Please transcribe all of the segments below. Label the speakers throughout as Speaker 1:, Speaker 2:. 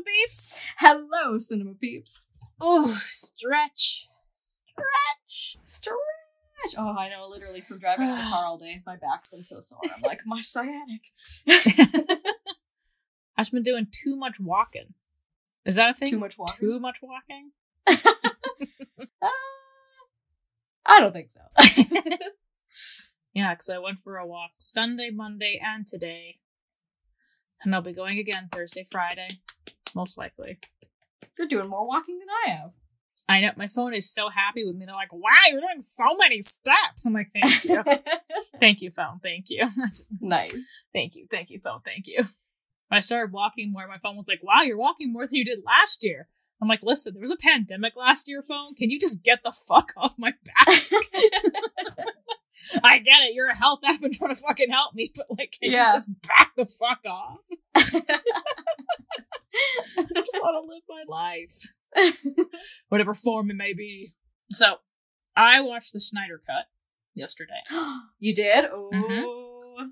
Speaker 1: peeps.
Speaker 2: Hello, cinema peeps.
Speaker 1: Oh, stretch.
Speaker 2: Oh, I know, literally from driving in the car all day, my back's been so sore. I'm like, my sciatic.
Speaker 1: I've been doing too much walking. Is that a thing?
Speaker 2: Too much walking?
Speaker 1: Too much walking?
Speaker 2: I don't think so.
Speaker 1: Yeah, because I went for a walk Sunday, Monday, and today. And I'll be going again Thursday, Friday. Most likely.
Speaker 2: You're doing more walking than I have.
Speaker 1: I know. My phone is so happy with me. They're like, wow, you're doing so many steps. I'm like, thank you. Thank you, phone. Thank you.
Speaker 2: Nice.
Speaker 1: Thank you, phone. Thank you. When I started walking more, my phone was like, wow, you're walking more than you did last year. I'm like, listen, there was a pandemic last year, phone. Can you just get the fuck off my back? I get it. You're a health app and trying to fucking help me, but like, can you just back the fuck off? I just want to live my life. Whatever form it may be. So, I watched the Snyder Cut yesterday.
Speaker 2: You did? Oh.
Speaker 1: Mm-hmm.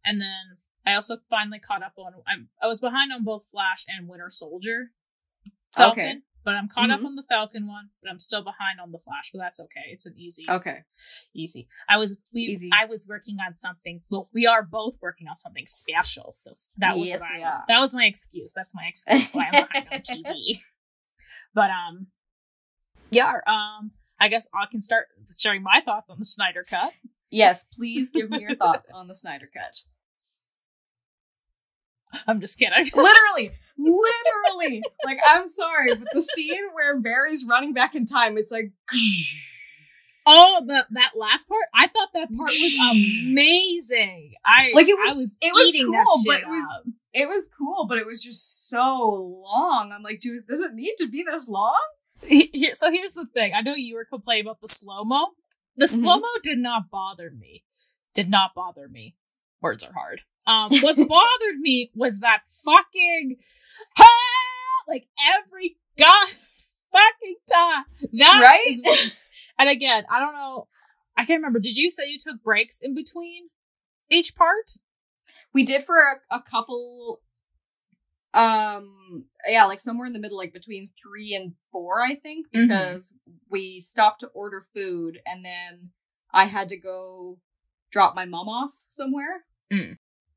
Speaker 1: And then I also finally caught up on. I was behind on both Flash and Winter Soldier. Falcon, okay. But I'm caught up on the Falcon one. But I'm still behind on the Flash. But that's okay. It's an easy.
Speaker 2: Okay.
Speaker 1: Easy. I was working on something. Well, we are both working on something special. So that was that was my excuse. That's my excuse why I'm behind on TV. But I guess I can start sharing my thoughts on the Snyder Cut.
Speaker 2: Yes, please give me your thoughts on the Snyder Cut.
Speaker 1: I'm just kidding.
Speaker 2: Literally. Like, I'm sorry, but the scene where Barry's running back in time, it's like...
Speaker 1: Oh, that last part? I thought that part was amazing. It was eating cool, that shit up.
Speaker 2: It was cool, but it was just so long. I'm like, dude, does it need to be this long?
Speaker 1: So here's the thing. I know you were complaining about the slow-mo. The slow-mo did not bother me. Words are hard. What bothered me was that fucking like every fucking time. And again, I don't know. I can't remember. Did you say you took breaks in between each part?
Speaker 2: We did for a couple. Like somewhere in the middle, like between 3 and 4, I think, because we stopped to order food, and then I had to go drop my mom off somewhere.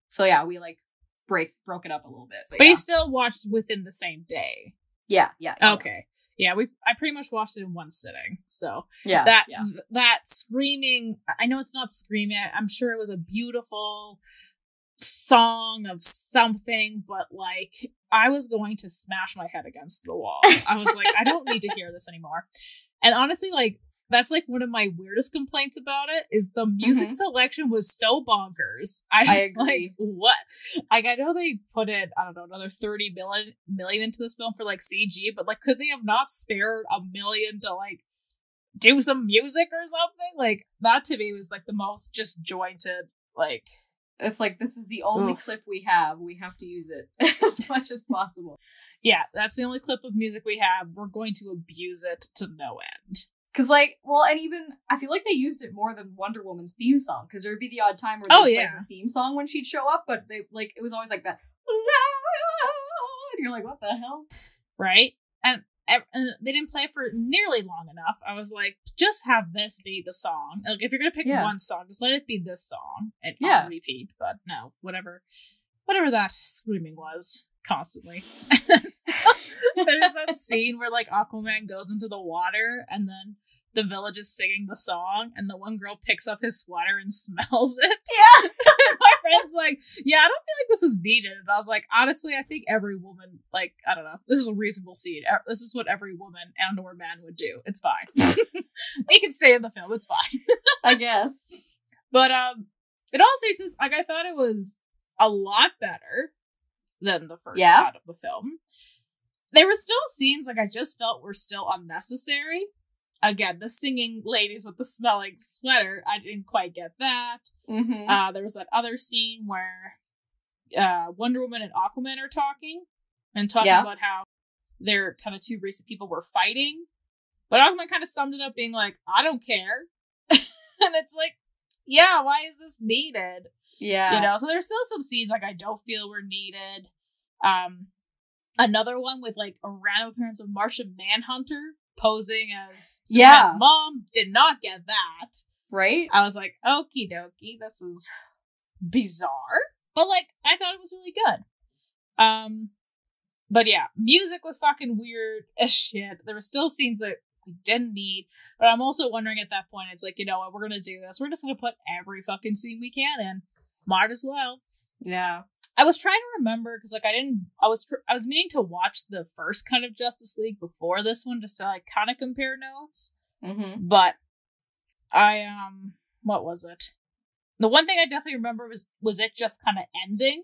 Speaker 2: So yeah, we like broke it up a little bit.
Speaker 1: But you still watched within the same day.
Speaker 2: Yeah.
Speaker 1: Okay. Yeah, I pretty much watched it in one sitting. So that screaming, I know it's not screaming. I'm sure it was a beautiful song of something, but like I was going to smash my head against the wall. I was like, I don't need to hear this anymore. And honestly, like that's like one of my weirdest complaints about it is the music selection was so bonkers. I was like, what? Like, I know they put in, I don't know, another 30 million into this film for like CG, but like, could they have not spared $1 million to like do some music or something? Like, that to me was like the most just jointed, like.
Speaker 2: It's like, this is the only clip we have. We have to use it as much as possible.
Speaker 1: Yeah, that's the only clip of music we have. We're going to abuse it to no end.
Speaker 2: Because, like, well, and even, I feel like they used it more than Wonder Woman's theme song, because there'd be the odd time where they'd play the theme song when she'd show up, but they, like, it was always like that, and you're like, what the hell?
Speaker 1: Right? And they didn't play it for nearly long enough. I was like, just have this be the song. Like, if you're gonna pick one song, just let it be this song, and on repeat, but no, whatever that screaming was. Constantly. There's that scene where like Aquaman goes into the water and then the village is singing the song and the one girl picks up his sweater and smells it.
Speaker 2: Yeah.
Speaker 1: My friend's like, yeah, I don't feel like this is needed. And I was like, honestly, I think every woman, like, I don't know, this is a reasonable scene. This is what every woman and or man would do. It's fine. He can stay in the film. It's fine.
Speaker 2: I guess.
Speaker 1: But in all seriousness, like I thought it was a lot better than the first cut of the film. There were still scenes like I just felt were still unnecessary. Again, the singing ladies with the smelling sweater, I didn't quite get that. There was that other scene where Wonder Woman and Aquaman are talking about how they're kind of two recent people were fighting. But Aquaman kind of summed it up being like, I don't care. And it's like, yeah, why is this needed? Yeah. You know, so there's still some scenes like I don't feel were needed. Another one with like a random appearance of Martian Manhunter posing as Superman's mom. Did not get that.
Speaker 2: Right?
Speaker 1: I was like, okie dokie, this is bizarre. But like, I thought it was really good. But yeah, music was fucking weird as shit. There were still scenes that we didn't need. But I'm also wondering at that point, it's like, you know what, we're gonna do this. We're just gonna put every fucking scene we can in. Might as well.
Speaker 2: Yeah.
Speaker 1: I was trying to remember because like I was meaning to watch the first cut of Justice League before this one just to like kind of compare notes.
Speaker 2: Mm-hmm.
Speaker 1: But I what was it? The one thing I definitely remember was it just kind of ending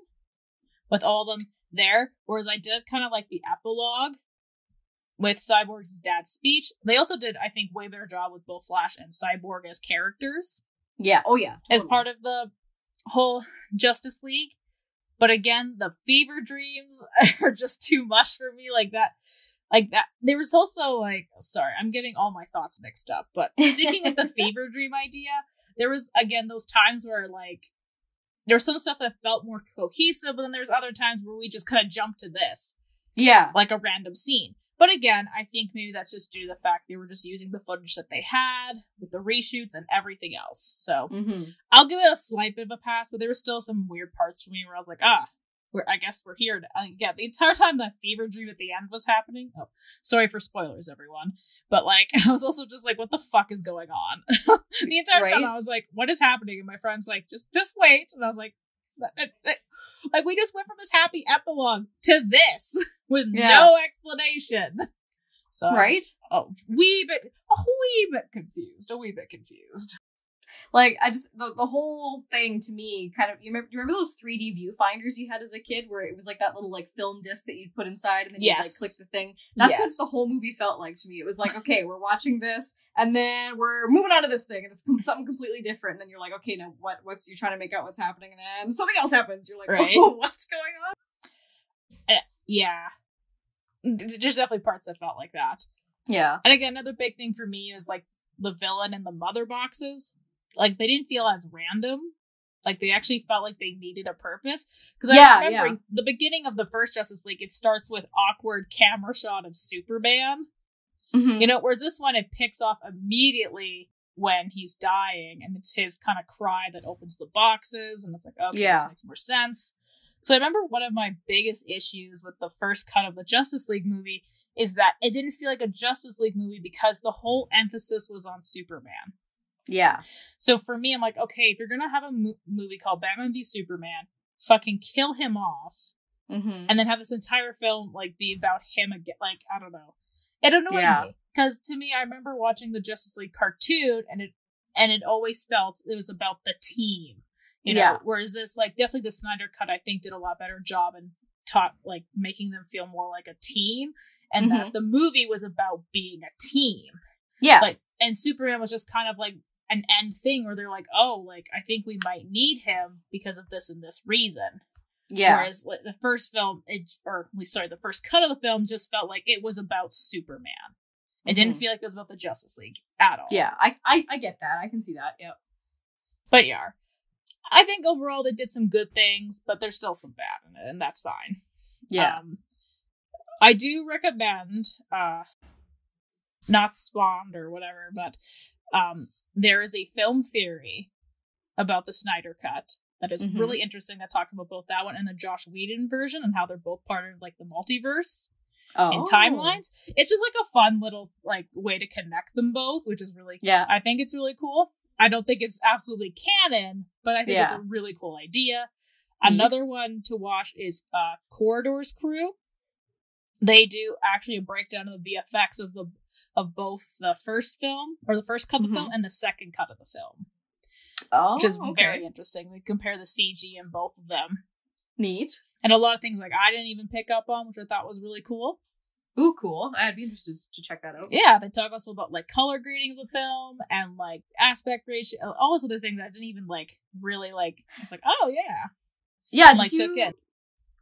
Speaker 1: with all of them there, whereas I did kind of like the epilogue with Cyborg's dad's speech. They also did, I think, way better job with both Flash and Cyborg as characters.
Speaker 2: Yeah. Oh yeah.
Speaker 1: Totally. As part of the whole Justice League. But again, the fever dreams are just too much for me. Like that. There was also like, sorry, I'm getting all my thoughts mixed up. But sticking with the fever dream idea, there was, again, those times where like, there was some stuff that felt more cohesive, but then there's other times where we just kind of jumped to this.
Speaker 2: Yeah.
Speaker 1: Like a random scene. But again, I think maybe that's just due to the fact they were just using the footage that they had with the reshoots and everything else. So I'll give it a slight bit of a pass, but there were still some weird parts for me where I was like, I guess we're here. Yeah, the entire time that fever dream at the end was happening. Oh, sorry for spoilers, everyone. But like, I was also just like, what the fuck is going on? The entire time I was like, what is happening? And my friend's like, just wait. And I was like, like we just went from this happy epilogue to this with no explanation. So a wee bit confused.
Speaker 2: Like, I just, the whole thing to me kind of, do you remember those 3D viewfinders you had as a kid where it was like that little like film disc that you'd put inside and then you'd like click the thing? That's what the whole movie felt like to me. It was like, okay, we're watching this and then we're moving on to this thing and it's something completely different. And then you're like, okay, now what's, you're trying to make out what's happening and then something else happens. You're like, oh, what's going on?
Speaker 1: Yeah. There's definitely parts that felt like that.
Speaker 2: Yeah.
Speaker 1: And again, another big thing for me is like the villain and the mother boxes. Like, they didn't feel as random. Like, they actually felt like they needed a purpose. Because I was remembering the beginning of the first Justice League, it starts with awkward camera shot of Superman. Mm-hmm. You know, whereas this one, it picks off immediately when he's dying. And it's his kind of cry that opens the boxes. And it's like, okay, this makes more sense. So I remember one of my biggest issues with the first cut of the Justice League movie is that it didn't feel like a Justice League movie because the whole emphasis was on Superman.
Speaker 2: Yeah.
Speaker 1: So for me, I'm like, okay, if you're going to have a movie called Batman v Superman, fucking kill him off. Mm-hmm. And then have this entire film, like, be about him again. Like, I don't know. It annoyed me. Because to me, I remember watching the Justice League cartoon, and it always felt it was about the team. You know? Whereas this, like, definitely the Snyder cut, I think, did a lot better job and taught, like, making them feel more like a team. And that the movie was about being a team. Yeah. Like, and Superman was just kind of, like, an end thing where they're like, oh, like, I think we might need him because of this and this reason. Yeah. Whereas like, the first film, the first cut of the film just felt like it was about Superman. It didn't feel like it was about the Justice League at all.
Speaker 2: Yeah, I get that. I can see that, yeah.
Speaker 1: But yeah, I think overall they did some good things, but there's still some bad in it, and that's fine. Yeah. I do recommend, not Spawned or whatever, but there is a film theory about the Snyder Cut that is really interesting that talks about both that one and the Joss Whedon version and how they're both part of like the multiverse and timelines. It's just like a fun little like way to connect them both, which is really I think it's really cool. I don't think it's absolutely canon, but I think it's a really cool idea. Neat. Another one to watch is Corridor's Crew. They do actually a breakdown of the VFX of both the first film, or the first cut of the film, and the second cut of the film. Oh, which is very interesting. They compare the CG in both of them.
Speaker 2: Neat.
Speaker 1: And a lot of things like I didn't even pick up on, which I thought was really cool.
Speaker 2: Ooh, cool. I'd be interested to check that out.
Speaker 1: Yeah, they talk also about like color grading of the film and like aspect ratio, all those other things that I didn't even like really like. I was like, oh yeah.
Speaker 2: Yeah,
Speaker 1: and, like took it.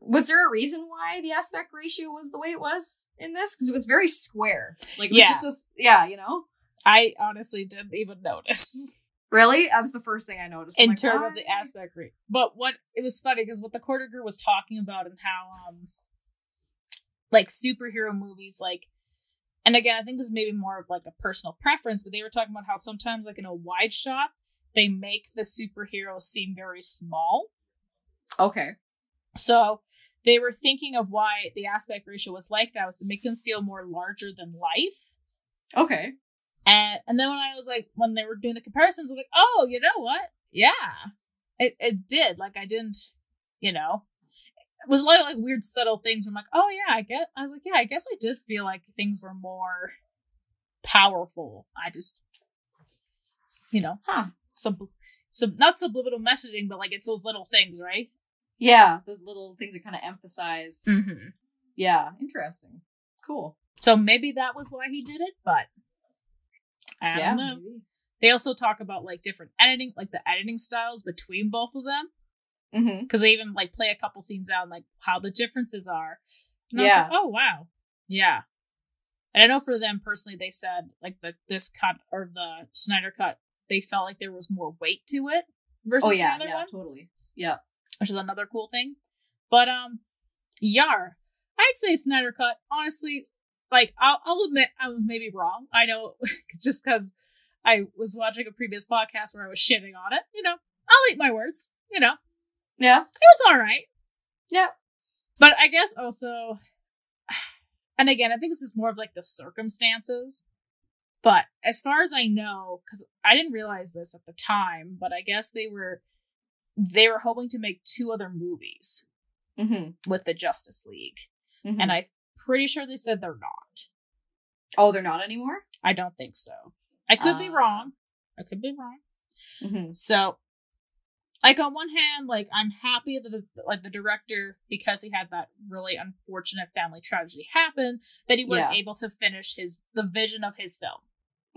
Speaker 2: Was there a reason why the aspect ratio was the way it was in this? Because it was very square. Like, it was just, you know?
Speaker 1: I honestly didn't even notice.
Speaker 2: Really? That was the first thing I noticed.
Speaker 1: In terms of the aspect ratio. But it was funny, because what the Corridor was talking about and how, like superhero movies, like, and again, I think this is maybe more of like a personal preference, but they were talking about how sometimes like in a wide shot, they make the superheroes seem very small.
Speaker 2: Okay.
Speaker 1: So they were thinking of why the aspect ratio was like that, was to make them feel more larger than life.
Speaker 2: Okay.
Speaker 1: And then when they were doing the comparisons, I was like, oh, you know what? Yeah. It did. Like, I didn't, you know, it was a lot of like weird subtle things. I'm like, oh yeah, I guess I did feel like things were more powerful. I just, you know, not subliminal messaging, but like it's those little things, right?
Speaker 2: Yeah, those little things that kind of emphasize.
Speaker 1: Mm-hmm.
Speaker 2: Yeah, interesting. Cool.
Speaker 1: So maybe that was why he did it, but I don't know. Maybe. They also talk about like different editing, like the editing styles between both of them. Because they even like play a couple scenes out and like how the differences are. And I was like, oh wow. Yeah. And I know for them personally, they said like this cut or the Snyder cut, they felt like there was more weight to it versus the other one.
Speaker 2: Totally. Yeah.
Speaker 1: Which is another cool thing. But I'd say Snyder cut, honestly, like I'll admit I was maybe wrong. I know just because I was watching a previous podcast where I was shitting on it, you know, I'll eat my words, you know.
Speaker 2: Yeah.
Speaker 1: It was all right.
Speaker 2: Yeah.
Speaker 1: But I guess also, and again, I think this is more of like the circumstances. But as far as I know, because I didn't realize this at the time, but I guess they were hoping to make 2 other movies with the Justice League. Mm-hmm. And I'm pretty sure they said they're not.
Speaker 2: Oh, they're not anymore?
Speaker 1: I don't think so. I could be wrong. Mm-hmm. So, like, on one hand, like, I'm happy that the director, because he had that really unfortunate family tragedy happen, that he was able to finish the vision of his film.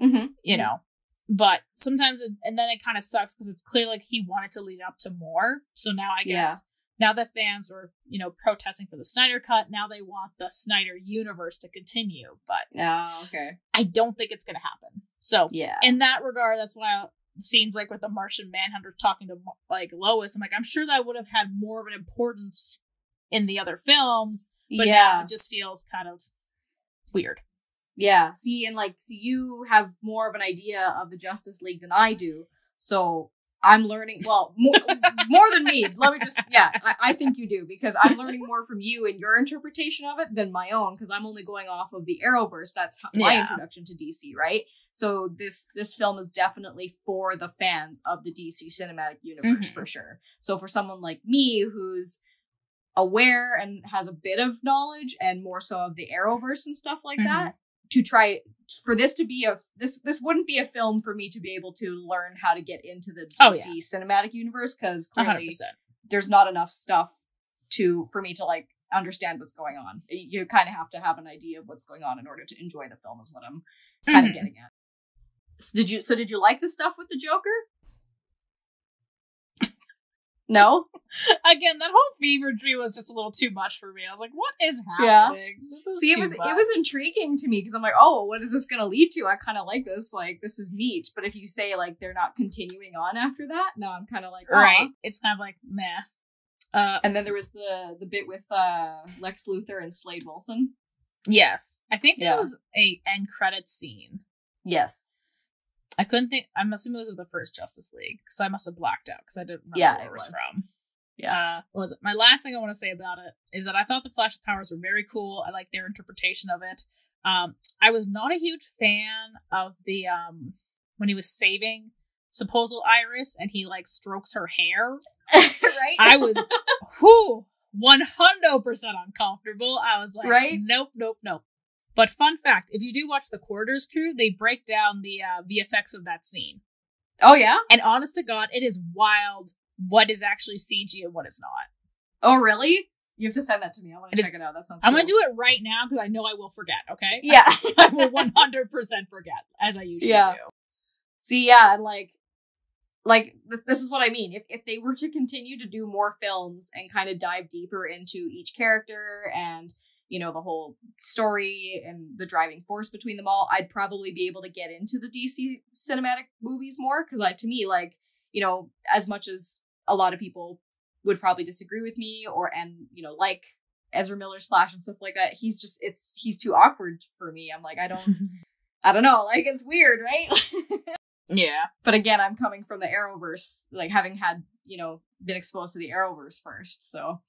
Speaker 1: Mm-hmm. You know? But sometimes, and then it kind of sucks because it's clear, like, he wanted to lead up to more. So now I guess, now that fans were, you know, protesting for the Snyder cut, now they want the Snyder universe to continue. But I don't think it's going to happen. So, in that regard, that's why scenes like with the Martian Manhunter talking to like Lois, I'm like, I'm sure that would have had more of an importance in the other films, but now it just feels kind of weird.
Speaker 2: Yeah. See, you have more of an idea of the Justice League than I do, so I'm learning, well, more than me. Let me just, I think you do, because I'm learning more from you and your interpretation of it than my own, because I'm only going off of the Arrowverse. That's my introduction to DC, right? So this film is definitely for the fans of the DC cinematic universe, for sure. So for someone like me, who's aware and has a bit of knowledge and more so of the Arrowverse and stuff like that, to try for this to be this wouldn't be a film for me to be able to learn how to get into the DC cinematic universe, because clearly 100%. There's not enough stuff for me to like understand what's going on. You kind of have to have an idea of what's going on in order to enjoy the film, is what I'm kind of getting at. Did you like the stuff with the Joker? No?
Speaker 1: Again, that whole fever dream was just a little too much for me. I was like, what is happening?
Speaker 2: Yeah. It was intriguing to me, because I'm like, oh, what is this going to lead to? I kind of like this. Like, this is neat. But if you say, like, they're not continuing on after that, no, I'm kind of like,
Speaker 1: right. It's kind of like, meh.
Speaker 2: And then there was the bit with Lex Luthor and Slade Wilson.
Speaker 1: Yes. I think that was a end credits scene.
Speaker 2: Yes.
Speaker 1: I couldn't think. I'm assuming it was with the first Justice League, because I must have blacked out because I didn't remember where it was from. Yeah. What was it? My last thing I want to say about it is that I thought the Flash's powers were very cool. I liked their interpretation of it. I was not a huge fan of the when he was saving supposed Iris and he like strokes her hair.
Speaker 2: Right.
Speaker 1: I was 100% uncomfortable. I was like, nope. But fun fact, if you do watch The Corridors Crew, they break down the VFX of that scene.
Speaker 2: Oh, yeah?
Speaker 1: And honest to God, it is wild what is actually CG and what is not.
Speaker 2: Oh, really? You have to send that to me. I want to check it out. That sounds cool.
Speaker 1: I'm going to do it right now because I know I will forget, okay?
Speaker 2: Yeah.
Speaker 1: I will 100% forget, as I usually do.
Speaker 2: See, yeah, and like this is what I mean. If they were to continue to do more films and kind of dive deeper into each character and, you know, the whole story and the driving force between them all, I'd probably be able to get into the DC cinematic movies more. Because to me, like, you know, as much as a lot of people would probably disagree with me and, you know, like Ezra Miller's Flash and stuff like that, he's too awkward for me. I'm like, I don't know, like, it's weird, right?
Speaker 1: Yeah.
Speaker 2: But again, I'm coming from the Arrowverse, like having had, been exposed to the Arrowverse first, so.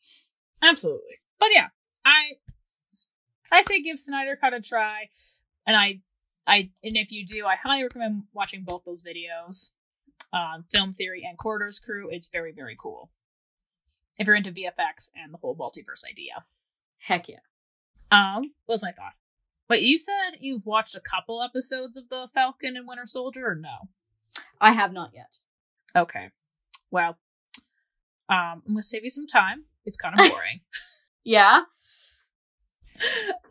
Speaker 1: Absolutely. But yeah, I say give Snyder Cut a try, and and if you do, I highly recommend watching both those videos, Film Theory and Corridor's Crew. It's very, very cool. If you're into VFX and the whole multiverse idea.
Speaker 2: Heck yeah.
Speaker 1: What was my thought? Wait, you said you've watched a couple episodes of The Falcon and Winter Soldier, or no?
Speaker 2: I have not yet.
Speaker 1: Okay. Well, I'm going to save you some time. It's kind of boring.
Speaker 2: Yeah?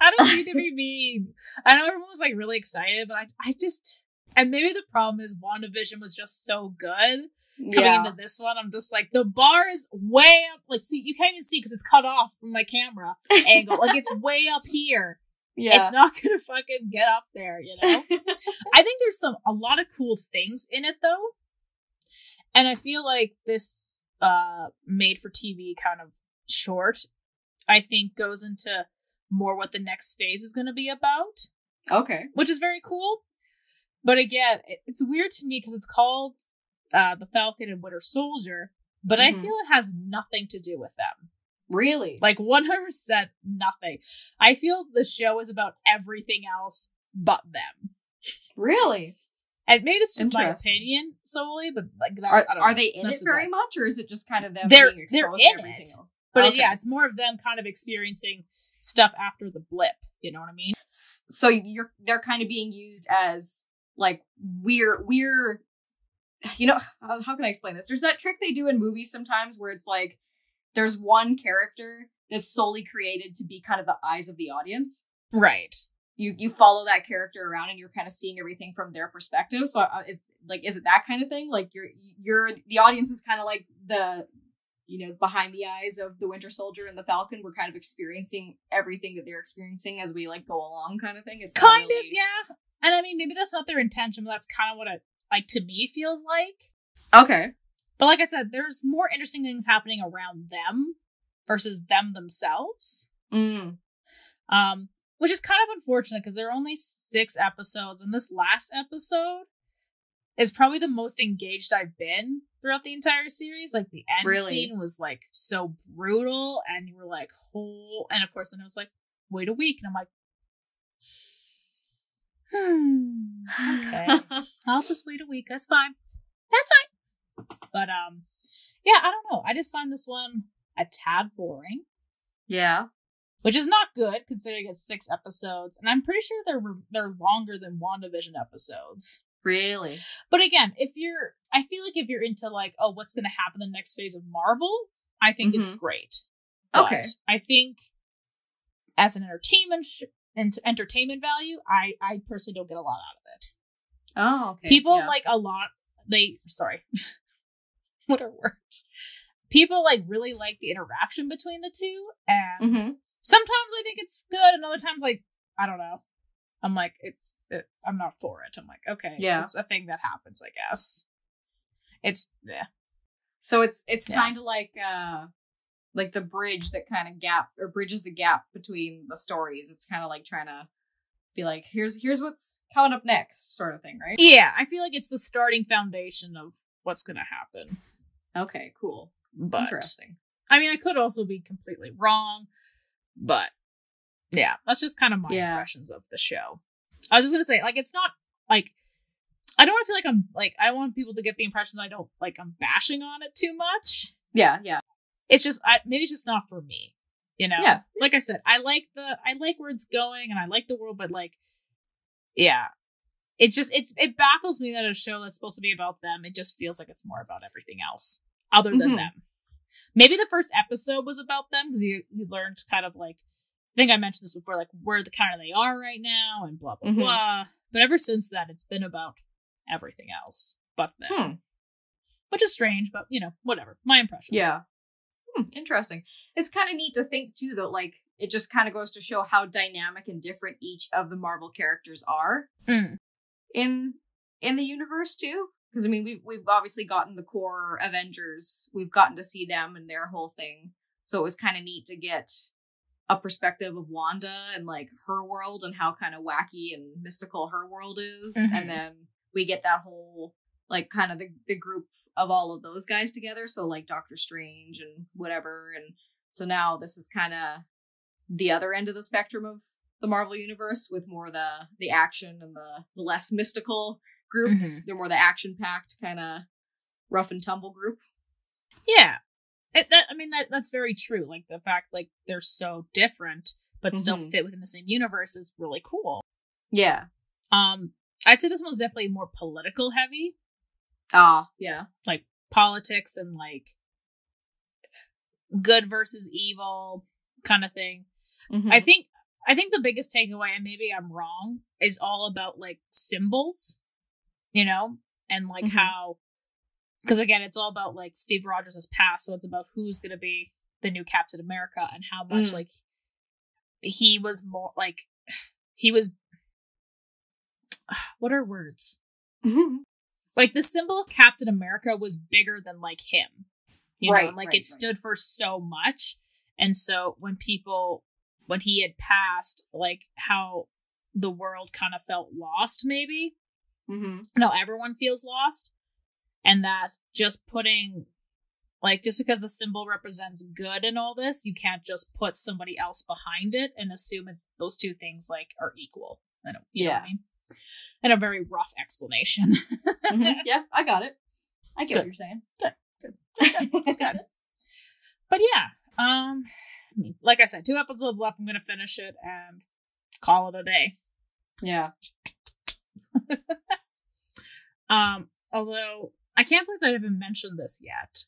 Speaker 1: I don't mean to be mean. I know everyone was like really excited, but I just, and maybe the problem is WandaVision was just so good. Coming into this one, I'm just like, the bar is way up. Like, see, you can't even see because it's cut off from my camera angle. Like, it's way up here. Yeah. It's not gonna fucking get up there, I think there's a lot of cool things in it, though. And I feel like this made for TV kind of short, I think, goes into more what the next phase is going to be about.
Speaker 2: Okay.
Speaker 1: Which is very cool. But again, it's weird to me because it's called The Falcon and Winter Soldier, but I feel it has nothing to do with them.
Speaker 2: Really?
Speaker 1: Like 100% nothing. I feel the show is about everything else but them.
Speaker 2: Really?
Speaker 1: And maybe it's just my opinion solely, but like that's
Speaker 2: are they in it very much, or is it just kind of them being exposed
Speaker 1: they're in
Speaker 2: to everything else?
Speaker 1: But yeah, it's more of them kind of experiencing stuff after the blip. You know what I mean?
Speaker 2: So they're kind of being used as like we're how can I explain this? There's that trick they do in movies sometimes where it's like there's one character that's solely created to be kind of the eyes of the audience.
Speaker 1: Right.
Speaker 2: You follow that character around and you're kind of seeing everything from their perspective. So is it that kind of thing? Like you're the audience is kind of like the, behind the eyes of the Winter Soldier and the Falcon. We're kind of experiencing everything that they're experiencing as we like go along kind of thing. It's
Speaker 1: kind of, yeah. And I mean, maybe that's not their intention, but that's kind of what it, like, to me feels like.
Speaker 2: Okay.
Speaker 1: But like I said, there's more interesting things happening around them versus them themselves. Which is kind of unfortunate because there are only 6 episodes, and this last episode is probably the most engaged I've been throughout the entire series. Like, the end scene was, like, so brutal, and you were like, oh, and of course then it was like, wait a week, and I'm like, okay, I'll just wait a week, that's fine. But, yeah, I don't know, I just find this one a tad boring.
Speaker 2: Yeah.
Speaker 1: Which is not good, considering it's 6 episodes. And I'm pretty sure they're longer than WandaVision episodes.
Speaker 2: Really?
Speaker 1: But again, I feel like if you're into like, oh, what's going to happen in the next phase of Marvel, I think it's great.
Speaker 2: Okay.
Speaker 1: But I think as an entertainment value, I personally don't get a lot out of it.
Speaker 2: Oh, okay.
Speaker 1: People like a lot, what are words? People like really like the interaction between the two, and sometimes I think it's good, and other times, like, I don't know. I'm like, I'm not for it. I'm like, okay, yeah, it's a thing that happens, I guess. It's, yeah.
Speaker 2: So it's kind of like the bridge that kind of bridges the gap between the stories. It's kind of like trying to be like, here's what's coming up next, sort of thing, right?
Speaker 1: Yeah, I feel like it's the starting foundation of what's going to happen.
Speaker 2: Okay, cool.
Speaker 1: But,
Speaker 2: interesting.
Speaker 1: I mean, I could also be completely wrong, but yeah, that's just kind of my impressions of the show. I was just gonna say, like, it's not like I don't want to feel like I'm like I don't want people to get the impression that I'm bashing on it too much.
Speaker 2: Yeah.
Speaker 1: It's just maybe it's just not for me,
Speaker 2: Yeah.
Speaker 1: Like I said, I like where it's going and I like the world, but like, yeah, it's just it baffles me that a show that's supposed to be about them, it just feels like it's more about everything else other than them. Maybe the first episode was about them because you learned kind of like, I think I mentioned this before, like where the kind of they are right now and blah, blah, blah. But ever since that, it's been about everything else but them. Which is strange, but whatever. My impressions.
Speaker 2: Yeah. Interesting. It's kind of neat to think too, though, like it just kind of goes to show how dynamic and different each of the Marvel characters are in the universe too. Because I mean, we've obviously gotten the core Avengers. We've gotten to see them and their whole thing. So it was kind of neat to get a perspective of Wanda and like her world and how kind of wacky and mystical her world is. Mm-hmm. And then we get that whole like kind of the group of all of those guys together. So like Doctor Strange and whatever. And so now this is kind of the other end of the spectrum of the Marvel Universe with more the action and the less mystical group. Mm-hmm. They're more the action-packed kind of rough and tumble group.
Speaker 1: Yeah. That's very true. Like the fact like they're so different but still fit within the same universe is really cool.
Speaker 2: Yeah.
Speaker 1: I'd say this one's definitely more political heavy.
Speaker 2: Yeah.
Speaker 1: Like politics and like good versus evil kind of thing. Mm-hmm. I think the biggest takeaway, and maybe I'm wrong, is all about like symbols, you know, and like how, because again, it's all about like Steve Rogers has passed, so it's about who's going to be the new Captain America and how much like he was more like what are words? Like the symbol of Captain America was bigger than like him, you know, and like it stood for so much. And so when he had passed, like how the world kind of felt lost, maybe. Mm-hmm. No, everyone feels lost. And that just putting, like, just because the symbol represents good and all this, you can't just put somebody else behind it and assume those two things, like, are equal. You know what I mean? And a very rough explanation.
Speaker 2: Yeah, I got it. I get what you're saying.
Speaker 1: Good. But yeah, like I said, 2 episodes left. I'm going to finish it and call it a day.
Speaker 2: Yeah.
Speaker 1: Although, I can't believe I haven't mentioned this yet.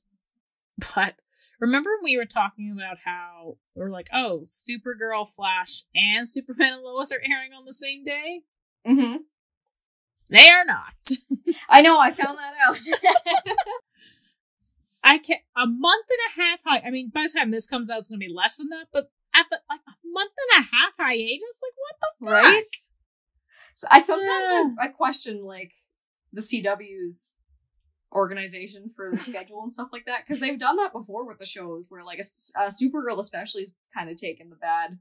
Speaker 1: But remember we were talking about how we're like, oh, Supergirl, Flash, and Superman and Lois are airing on the same day? Mm-hmm. They are not.
Speaker 2: I know, I found that out.
Speaker 1: I can't, a month and a half, I mean, by the time this comes out, it's going to be less than that, but at the, like, a month and a half hiatus, like, what the fuck? Right?
Speaker 2: So I sometimes I question, like, the CW's organization for the schedule and stuff like that, because they've done that before with the shows, where, like, Supergirl especially is kind of taken the bad,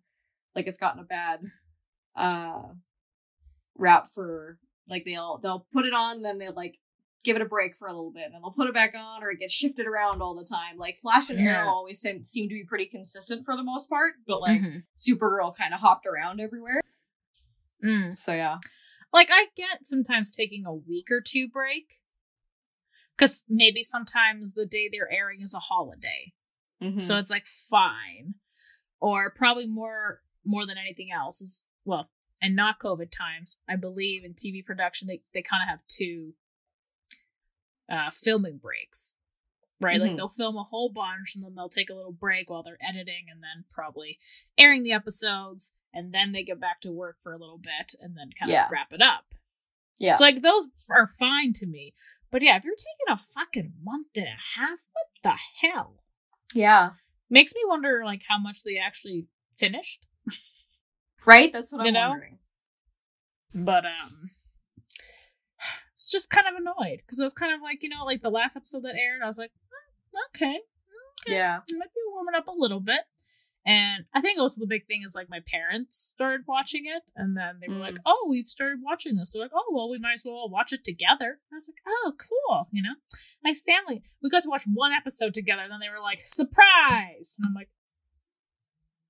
Speaker 2: like, it's gotten a bad rap for, like, they'll put it on, and then they'll, like, give it a break for a little bit, and then they'll put it back on, or it gets shifted around all the time. Like, Flash and Arrow always seem to be pretty consistent for the most part, but, like, Supergirl kind of hopped around everywhere. So, yeah.
Speaker 1: Like, I get sometimes taking a week or two break, because maybe sometimes the day they're airing is a holiday. So it's, like, fine. Or probably more than anything else is, well, and not COVID times, I believe in TV production, they kind of have 2 filming breaks, right? Like they'll film a whole bunch and then they'll take a little break while they're editing and then probably airing the episodes, and then they get back to work for a little bit and then kind of wrap it up. Yeah. So like those are fine to me. But yeah, if you're taking a fucking month and a half, what the hell?
Speaker 2: Yeah.
Speaker 1: Makes me wonder like how much they actually finished.
Speaker 2: Right? That's what I'm wondering.
Speaker 1: But it's just kind of annoyed because it was kind of like, you know, like the last episode that aired, I was like, okay.
Speaker 2: Yeah.
Speaker 1: It might be warming up a little bit. And I think also the big thing is like my parents started watching it, and then they were like, oh, we've started watching this. They're like, oh, well, we might as well watch it together. I was like, oh, cool, you know, nice family. We got to watch 1 episode together, and then they were like, surprise. And I'm like,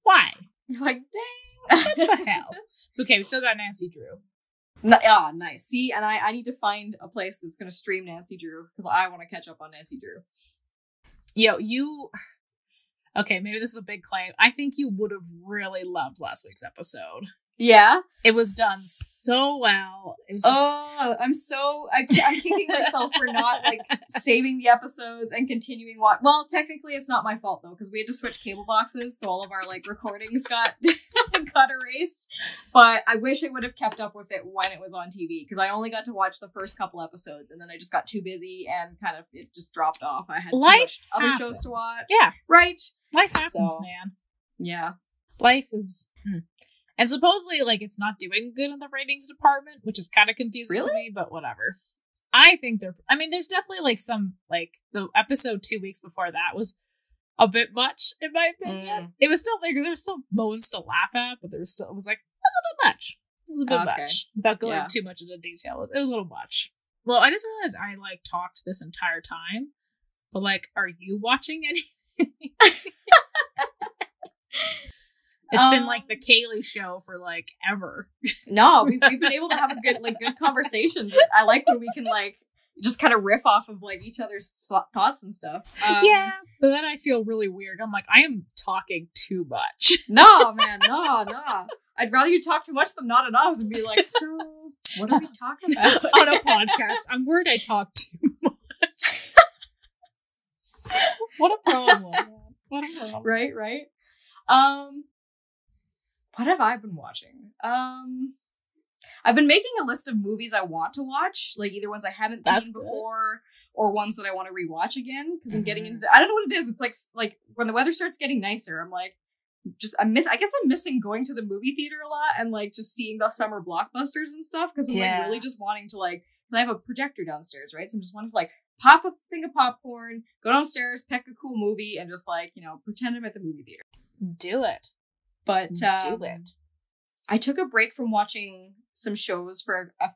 Speaker 1: why?
Speaker 2: You're like, dang.
Speaker 1: What the hell? It's okay, we still got Nancy Drew.
Speaker 2: Nice. See, and I need to find a place that's going to stream Nancy Drew, because I want to catch up on Nancy Drew.
Speaker 1: Yo, okay, maybe this is a big claim. I think you would have really loved last week's episode.
Speaker 2: Yeah?
Speaker 1: It was done so well. It was just...
Speaker 2: I'm kicking myself for not, like, saving the episodes and continuing Well, technically it's not my fault, though, because we had to switch cable boxes, so all of our, like, recordings got erased. But I wish I would have kept up with it when it was on TV, because I only got to watch the first couple episodes, and then I just got too busy, and kind of, it just dropped off. I had too much other shows to watch.
Speaker 1: Yeah.
Speaker 2: Right?
Speaker 1: Life happens, man.
Speaker 2: Yeah.
Speaker 1: Life is... And supposedly, like, it's not doing good in the ratings department, which is kind of confusing to me, but whatever. I think there's definitely, like, some, like, the episode 2 weeks before that was a bit much, in my opinion. It was still like, there was still moments to laugh at, but there was still, it was like, a little bit much. It was a bit much. Without going too much into detail. It was a little much. Well, I just realized I, like, talked this entire time. But, like, are you watching anything? It's been, like, the Kaylee show for, like, ever.
Speaker 2: No, we've been able to have good conversations. I like when we can, like, just kind of riff off of, like, each other's thoughts and stuff.
Speaker 1: Yeah, but then I feel really weird. I'm like, I am talking too much.
Speaker 2: No, man, no. I'd rather you talk too much than not enough and be like, so, what are we talking about?
Speaker 1: On a podcast, I'm worried I talk too much. What a problem. What a problem.
Speaker 2: Right. What have I been watching? I've been making a list of movies I want to watch, like either ones I haven't seen before or ones that I want to rewatch again, because I'm getting into, I don't know what it is. It's like when the weather starts getting nicer, I'm like, I guess I'm missing going to the movie theater a lot and like just seeing the summer blockbusters and stuff, because I'm like really just wanting to like, I have a projector downstairs, right? So I'm just wanting to like pop a thing of popcorn, go downstairs, pick a cool movie, and just like, pretend I'm at the movie theater.
Speaker 1: Do it.
Speaker 2: But do it. I took a break from watching some shows for a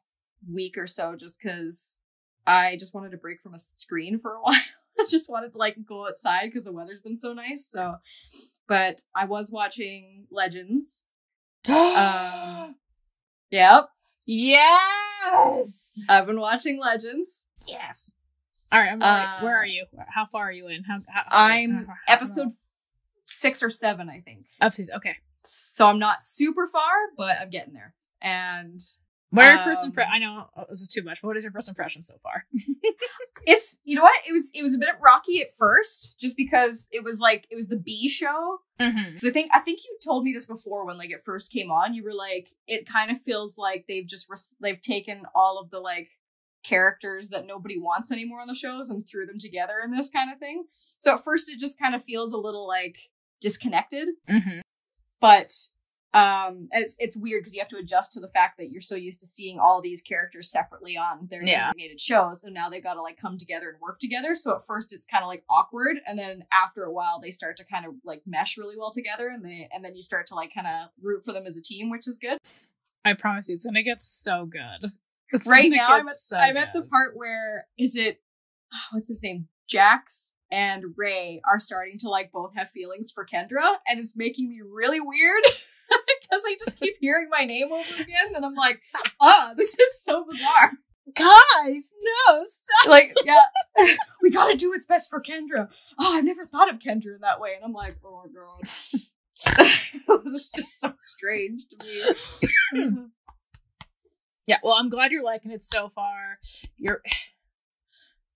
Speaker 2: week or so just because I just wanted a break from a screen for a while. I just wanted to like go outside because the weather's been so nice. So, but I was watching Legends. Yep.
Speaker 1: Yes.
Speaker 2: I've been watching Legends.
Speaker 1: Yes. All right. I'm like, where are you? How far are you in?
Speaker 2: I'm episode 6 or 7, I think.
Speaker 1: Okay.
Speaker 2: So I'm not super far, but I'm getting there. And
Speaker 1: what are your first impressions? I know this is too much. What is your first impression so far?
Speaker 2: It's, you know what? It was a bit rocky at first, just because it was the B show.
Speaker 1: Mm-hmm.
Speaker 2: So I think you told me this before when like it first came on. You were like, it kind of feels like they've taken all of the like characters that nobody wants anymore on the shows and threw them together in this kind of thing. So at first it just kind of feels a little like disconnected.
Speaker 1: Mm-hmm.
Speaker 2: But and it's weird because you have to adjust to the fact that you're so used to seeing all these characters separately on their designated shows, and now they've got to like come together and work together. So at first it's kind of like awkward, and then after a while they start to kind of like mesh really well together, and then you start to like kind of root for them as a team, which is good.
Speaker 1: I promise you, it's gonna get so good.
Speaker 2: Right now I'm at the part where what's his name? Jax and Ray are starting to like both have feelings for Kendra, and it's making me really weird because I just keep hearing my name over again, and I'm like, this is so bizarre.
Speaker 1: Guys, no, stop.
Speaker 2: Like, yeah, we gotta do what's best for Kendra. Oh, I've never thought of Kendra in that way, and I'm like, oh my god, this is just so strange to me.
Speaker 1: Yeah, well, I'm glad you're liking it so far.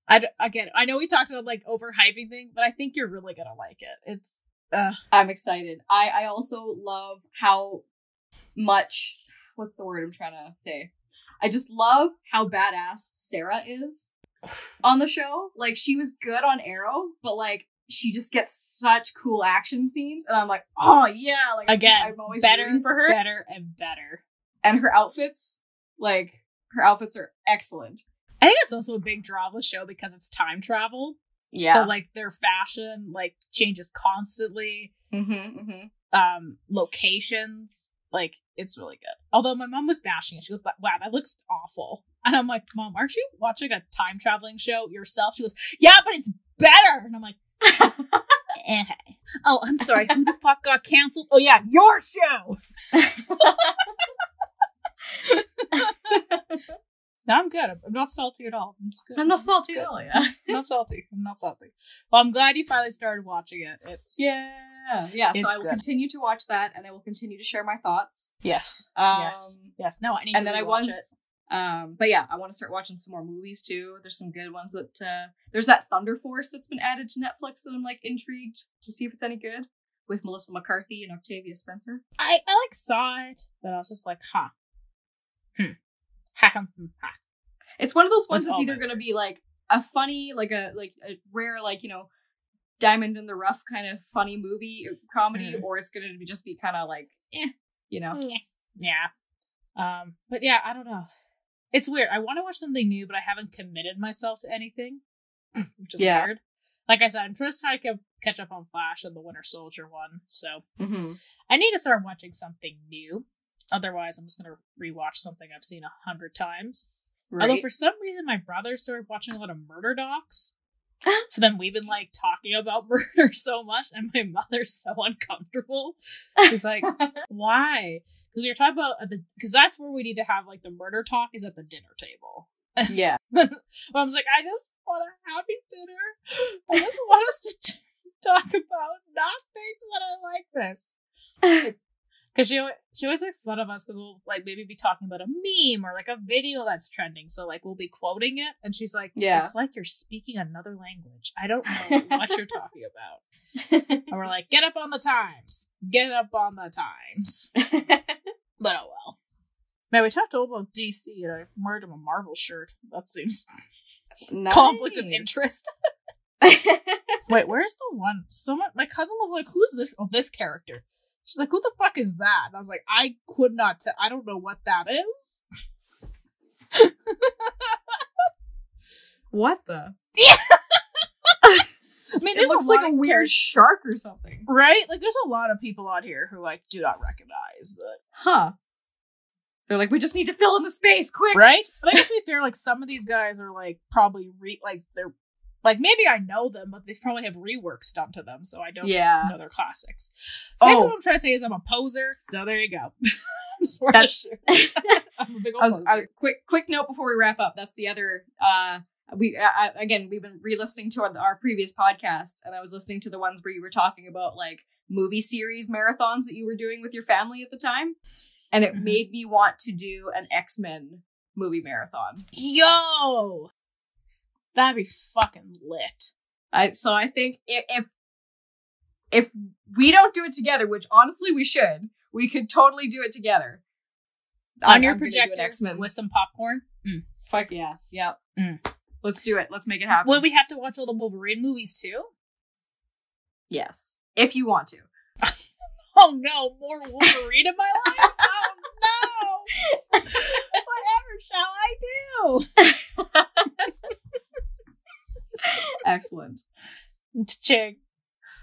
Speaker 1: I know we talked about like overhyping thing, but I think you're really gonna like it. It's
Speaker 2: I'm excited. I also love how much, what's the word I'm trying to say? I just love how badass Sarah is on the show. Like, she was good on Arrow, but like she just gets such cool action scenes, and I'm like, oh yeah, like
Speaker 1: again,
Speaker 2: I'm always rooting for her.
Speaker 1: Better and better.
Speaker 2: And her outfits are excellent.
Speaker 1: I think it's also a big draw of the show because it's time travel.
Speaker 2: Yeah.
Speaker 1: So like their fashion like changes constantly. Locations, like it's really good. Although my mom was bashing it. She was like, wow, that looks awful. And I'm like, Mom, aren't you watching a time traveling show yourself? She goes, yeah, but it's better. And I'm like, oh, I'm sorry. Who the fuck got canceled? Oh yeah, your show. No, I'm good. I'm not salty at all.
Speaker 2: I'm not salty at all, yeah.
Speaker 1: I'm not salty. Well, I'm glad you finally started watching it.
Speaker 2: Yeah. So I will continue to watch that, and I will continue to share my thoughts.
Speaker 1: Yes. Yes. No, I need to watch it.
Speaker 2: But yeah, I want to start watching some more movies too. There's some good ones that, there's that Thunder Force that's been added to Netflix that I'm like intrigued to see if it's any good, with Melissa McCarthy and Octavia Spencer.
Speaker 1: I like saw it, but I was just like,
Speaker 2: It's one of those ones that's either going to be like a funny, like a rare, like, diamond in the rough kind of funny movie or comedy, or it's going to just be kind of like,
Speaker 1: Yeah. But yeah, I don't know. It's weird. I want to watch something new, but I haven't committed myself to anything, which is weird. Like I said, I'm just trying to catch up on Flash and the Winter Soldier one. So
Speaker 2: Mm-hmm.
Speaker 1: I need to start watching something new. Otherwise, I'm just going to rewatch something I've seen 100 times.
Speaker 2: Right.
Speaker 1: Although for some reason, my brother started watching a lot of murder docs. So then we've been like talking about murder so much, and my mother's so uncomfortable. She's like, why? Because we were talking about, because that's where we need to have like the murder talk is at the dinner table.
Speaker 2: Yeah.
Speaker 1: Mom's like, I just want a happy dinner. I just want us to talk about not things that are like this. Because she always makes fun of us because we'll like maybe be talking about a meme or like a video that's trending. So like we'll be quoting it, and she's like, it's like you're speaking another language. I don't know what you're talking about. And we're like, get up on the times. Get up on the times. But oh well. Man, we talked all about DC, and I wearing him a Marvel shirt. That seems
Speaker 2: nice.
Speaker 1: Conflict of interest. Wait, where's the one? My cousin was like, who's this? Oh, this character. She's like, who the fuck is that? And I was like, I could not tell. I don't know what that is.
Speaker 2: What the?
Speaker 1: Yeah. I mean,
Speaker 2: it looks like a weird shark or something.
Speaker 1: Right? Like, there's a lot of people on here who I do not recognize, but...
Speaker 2: Huh. They're like, we just need to fill in the space, quick!
Speaker 1: Right? But I guess to be fair, like, some of these guys are, like, probably, they're... Like, maybe I know them, but they probably have reworks done to them, so I don't know their classics. I guess what I'm trying to say is I'm a poser, so there you go.
Speaker 2: That's...
Speaker 1: I'm a big old poser.
Speaker 2: Quick note before we wrap up. That's the other... we've been re-listening to our previous podcasts, and I was listening to the ones where you were talking about, like, movie series marathons that you were doing with your family at the time, and it made me want to do an X-Men movie marathon.
Speaker 1: Yo! That'd be fucking lit.
Speaker 2: So I think if we don't do it together, which honestly we should, we could totally do it together.
Speaker 1: On your projector X-Men with some popcorn.
Speaker 2: Fuck yeah. Yep. Let's do it. Let's make it happen.
Speaker 1: Will we have to watch all the Wolverine movies too?
Speaker 2: Yes. If you want to.
Speaker 1: Oh no, more Wolverine in my life? Oh no! Whatever shall I do?
Speaker 2: Excellent.
Speaker 1: Ching.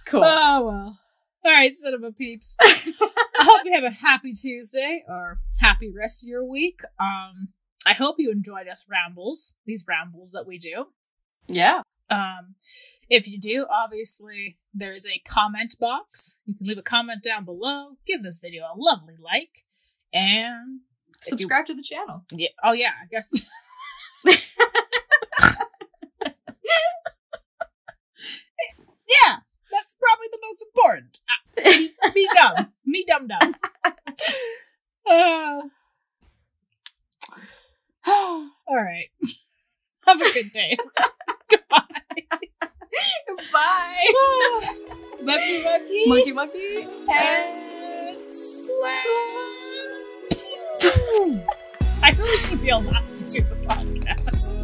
Speaker 2: Cool.
Speaker 1: Oh well. Alright, cinema peeps. I hope you have a happy Tuesday or happy rest of your week. I hope you enjoyed these rambles that we do.
Speaker 2: Yeah.
Speaker 1: If you do, obviously, there is a comment box. You can leave a comment down below, give this video a lovely like, and
Speaker 2: subscribe to the channel.
Speaker 1: Yeah. Oh yeah, I guess. Yeah, that's probably the most important. Me dumb. Me dumb. All right. Have a good day. Goodbye.
Speaker 2: Bye.
Speaker 1: Monkey.
Speaker 2: Monkey.
Speaker 1: And slap. I really should be allowed to do the podcast.